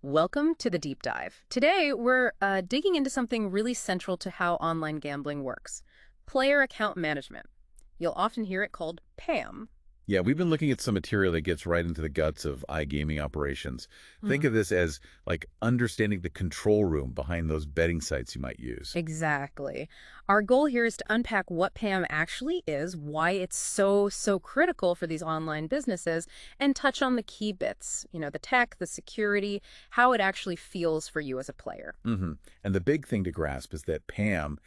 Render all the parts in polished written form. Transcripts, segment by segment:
Welcome to the deep dive. Today, we're digging into something really central to how online gambling works: player account management. You'll often hear it called PAM. Yeah, we've been looking at some material that gets right into the guts of iGaming operations. Think of this as like understanding the control room behind those betting sites you might use. Exactly. Our goal here is to unpack what PAM actually is, why it's so critical for these online businesses, and touch on the key bits, the tech, the security, how it actually feels for you as a player. And the big thing to grasp is that PAM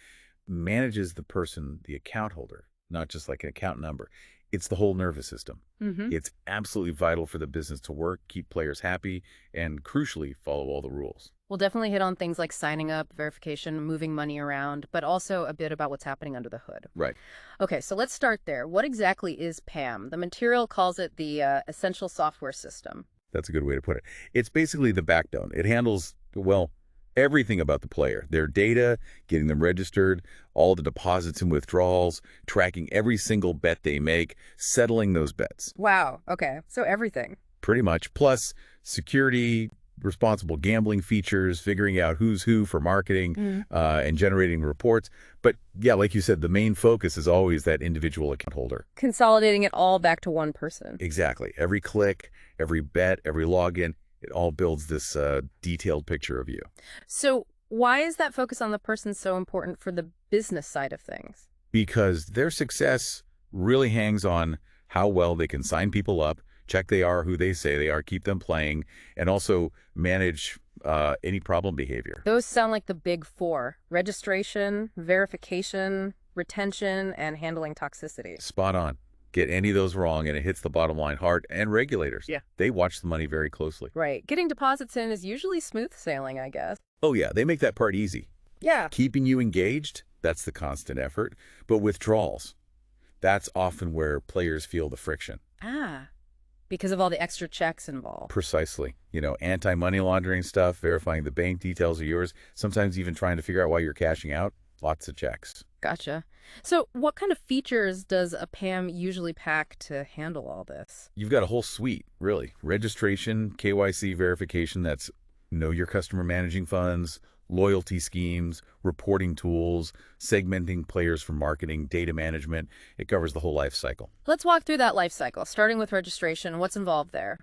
manages the person, the account holder, not just like an account number. It's the whole nervous system. hmm It's absolutely vital for the business to work, keep players happy, and crucially, follow all the rules. We'll definitely hit on things like signing up, verification, moving money around, but also a bit about what's happening under the hood. Right. Okay, so let's start there. What exactly is PAM? The material calls it the Essential Software System. That's a good way to put it. It's basically the backbone. It handles, well, everything about the player, their data, getting them registered, all the deposits and withdrawals, tracking every single bet they make, settling those bets. Wow, okay, so everything. Pretty much. Plus security, responsible gambling features, figuring out who's who for marketing, and generating reports. But yeah, like you said, the main focus is always that individual account holder. Consolidating it all back to one person. Exactly. Every click, every bet, every login, it all builds this detailed picture of you. So why is that focus on the person so important for the business side of things? Because their success really hangs on how well they can sign people up, check they are who they say they are, keep them playing, and also manage any problem behavior. Those sound like the big four: registration, verification, retention, and handling toxicity. Spot on. Get any of those wrong, and it hits the bottom line hard. And regulators, Yeah. they watch the money very closely. Right. Getting deposits in is usually smooth sailing, I guess. Oh, yeah, they make that part easy. Yeah. Keeping you engaged, that's the constant effort. But withdrawals, that's often where players feel the friction. Ah, because of all the extra checks involved. Precisely. Anti-money laundering stuff, verifying the bank details are yours, sometimes even trying to figure out why you're cashing out. Lots of checks. Gotcha. So what kind of features does a PAM usually pack to handle all this? You've got a whole suite, really. Registration, KYC verification, that's know your customer managing funds, loyalty schemes, reporting tools, segmenting players for marketing, data management. It covers the whole life cycle. Let's walk through that life cycle, starting with registration. What's involved there?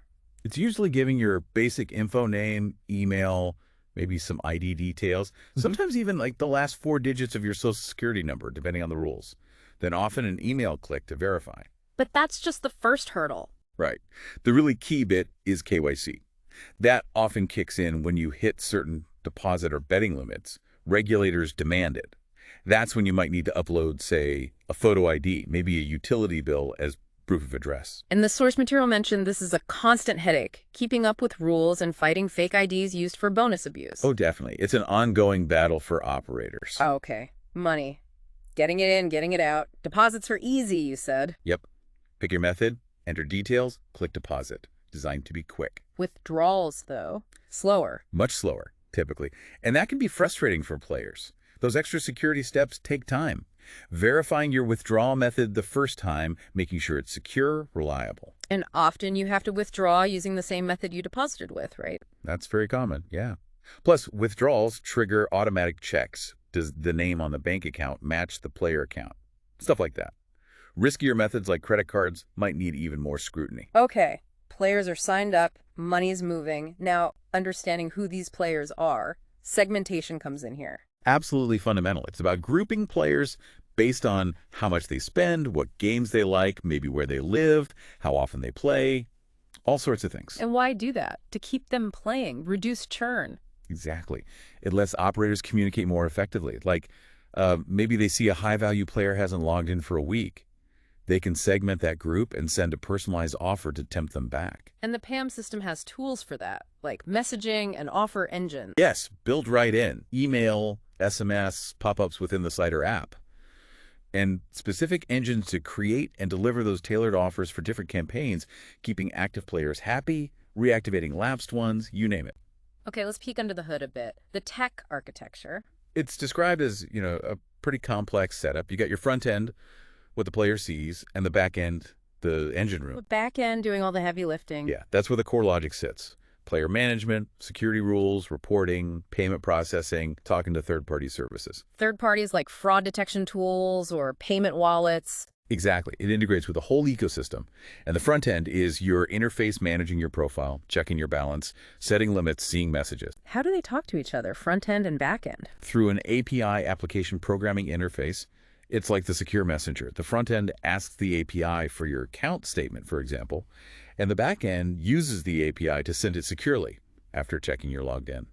It's usually giving your basic info, name, email, maybe some ID details, sometimes even like the last 4 digits of your social security number, depending on the rules. Then often an email click to verify. But that's just the first hurdle. Right. The really key bit is KYC. That often kicks in when you hit certain deposit or betting limits. Regulators demand it. That's when you might need to upload, say, a photo ID, maybe a utility bill as proof of address. And the source material mentioned this is a constant headache, keeping up with rules and fighting fake IDs used for bonus abuse. Oh, definitely. It's an ongoing battle for operators. Oh, okay. Money. Getting it in, getting it out. Deposits are easy, you said. Yep. Pick your method, enter details, click deposit. Designed to be quick. Withdrawals, though, slower. Much slower, typically. And that can be frustrating for players. Those extra security steps take time. Verifying your withdrawal method the first time, making sure it's secure, reliable. And often you have to withdraw using the same method you deposited with, right? That's very common, yeah. Plus, withdrawals trigger automatic checks. Does the name on the bank account match the player account? Stuff like that. Riskier methods like credit cards might need even more scrutiny. Okay. Players are signed up, money's moving. Now, understanding who these players are, segmentation comes in here. Absolutely fundamental. It's about grouping players based on how much they spend, what games they like, maybe where they live, how often they play, all sorts of things. And why do that? To keep them playing, reduce churn. Exactly. It lets operators communicate more effectively. Like maybe they see a high-value player hasn't logged in for a week. They can segment that group and send a personalized offer to tempt them back. And the PAM system has tools for that, like messaging and offer engine. Yes, built right in. Email, SMS, pop-ups within the site or app. And specific engines to create and deliver those tailored offers for different campaigns, keeping active players happy, reactivating lapsed ones, you name it. Okay, let's peek under the hood a bit. The tech architecture. It's described as, a pretty complex setup. You got your front end, what the player sees, and the back end, the engine room. Back end doing all the heavy lifting. Yeah, that's where the core logic sits. Player management, security rules, reporting, payment processing, talking to third-party services. Third parties like fraud detection tools or payment wallets. Exactly. It integrates with the whole ecosystem. And the front end is your interface managing your profile, checking your balance, setting limits, seeing messages. How do they talk to each other, front end and back end? Through an API application programming interface, it's like the secure messenger. The front end asks the API for your account statement, for example, and the back end uses the API to send it securely after checking you're logged in.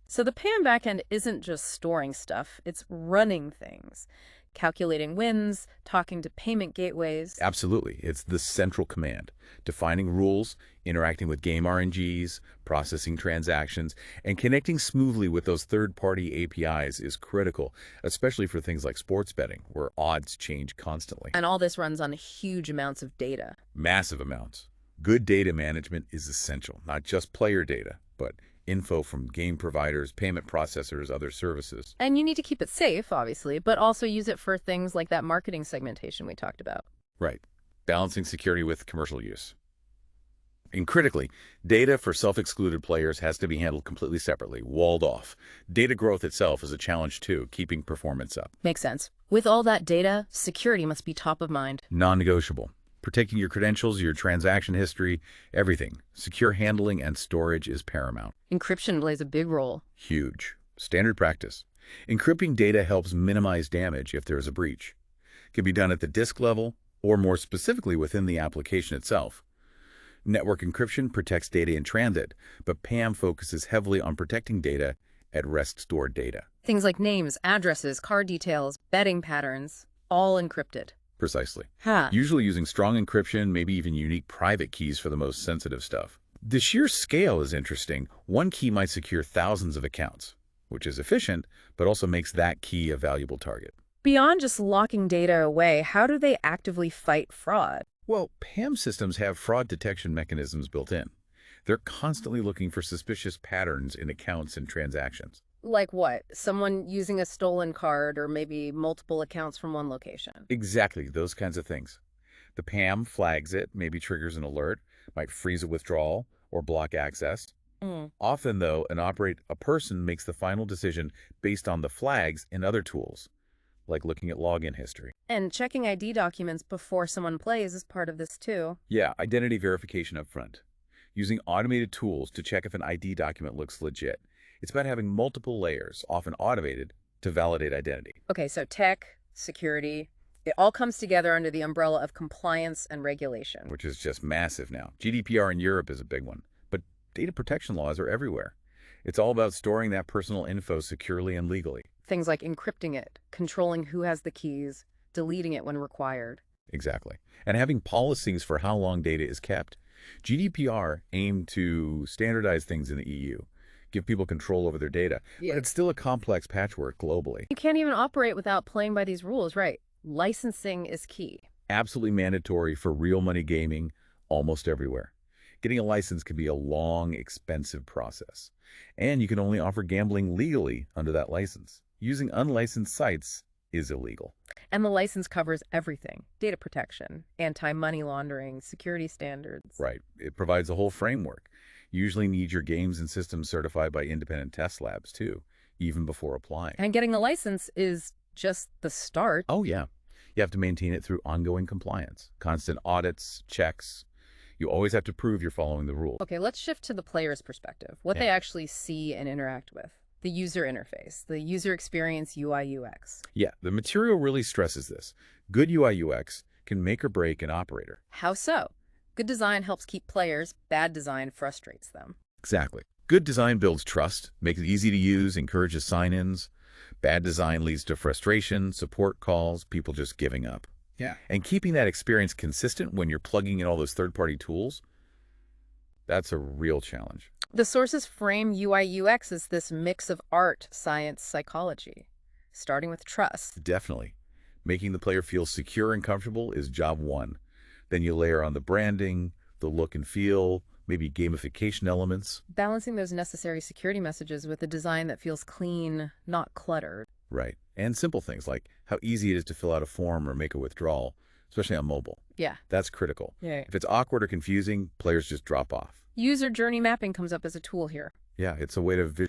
So the PAM backend isn't just storing stuff, it's running things, calculating wins, talking to payment gateways. Absolutely. It's the central command, defining rules, interacting with game RNGs, processing transactions, and connecting smoothly with those third-party APIs is critical, especially for things like sports betting, where odds change constantly. And all this runs on huge amounts of data. Massive amounts. Good data management is essential, not just player data, but info from game providers, payment processors, other services. And you need to keep it safe, obviously, but also use it for things like that marketing segmentation we talked about. Right. Balancing security with commercial use. And critically, data for self-excluded players has to be handled completely separately, walled off. Data growth itself is a challenge too, keeping performance up. Makes sense. With all that data, security must be top of mind. Non-negotiable. Protecting your credentials, your transaction history, everything. Secure handling and storage is paramount. Encryption plays a big role. Huge. Standard practice. Encrypting data helps minimize damage if there is a breach. It can be done at the disk level or more specifically within the application itself. Network encryption protects data in transit, but PAM focuses heavily on protecting data at rest stored data. Things like names, addresses, card details, betting patterns, all encrypted. Precisely. Huh. Usually using strong encryption, maybe even unique private keys for the most sensitive stuff. The sheer scale is interesting. One key might secure thousands of accounts, which is efficient, but also makes that key a valuable target. Beyond just locking data away, how do they actively fight fraud? Well, PAM systems have fraud detection mechanisms built in. They're constantly looking for suspicious patterns in accounts and transactions. Like what? Someone using a stolen card or maybe multiple accounts from one location? Exactly, those kinds of things. The PAM flags it, maybe triggers an alert, might freeze a withdrawal or block access. Often, though, a person makes the final decision based on the flags in other tools, like looking at login history. And checking ID documents before someone plays is part of this too. Yeah, identity verification up front. Using automated tools to check if an ID document looks legit. It's about having multiple layers, often automated, to validate identity. Okay, so tech, security, it all comes together under the umbrella of compliance and regulation. Which is just massive now. GDPR in Europe is a big one, but data protection laws are everywhere. It's all about storing that personal info securely and legally. Things like encrypting it, controlling who has the keys, deleting it when required. Exactly. And having policies for how long data is kept. GDPR aimed to standardize things in the EU, give people control over their data, but it's still a complex patchwork globally. You can't even operate without playing by these rules, right? Licensing is key. Absolutely mandatory for real money gaming almost everywhere. Getting a license can be a long, expensive process. And you can only offer gambling legally under that license. Using unlicensed sites is illegal. And the license covers everything. Data protection, anti-money laundering, security standards. Right. It provides a whole framework. You usually need your games and systems certified by independent test labs, too, even before applying. And getting a license is just the start. Oh, yeah. You have to maintain it through ongoing compliance, constant audits, checks. You always have to prove you're following the rules. Okay, let's shift to the player's perspective, what they actually see and interact with. The user interface, the user experience, UI, UX. Yeah, the material really stresses this. Good UI, UX can make or break an operator. How so? Good design helps keep players, bad design frustrates them. Exactly. Good design builds trust, makes it easy to use, encourages sign-ins. Bad design leads to frustration, support calls, people just giving up. Yeah. And keeping that experience consistent when you're plugging in all those third-party tools, that's a real challenge. The sources frame UI, UX as this mix of art, science, psychology, starting with trust. Definitely. Making the player feel secure and comfortable is job one. Then you layer on the branding, the look and feel, maybe gamification elements. Balancing those necessary security messages with a design that feels clean, not cluttered. Right. And simple things like how easy it is to fill out a form or make a withdrawal, especially on mobile. Yeah. That's critical. Yeah. If it's awkward or confusing, players just drop off. User journey mapping comes up as a tool here. Yeah, it's a way to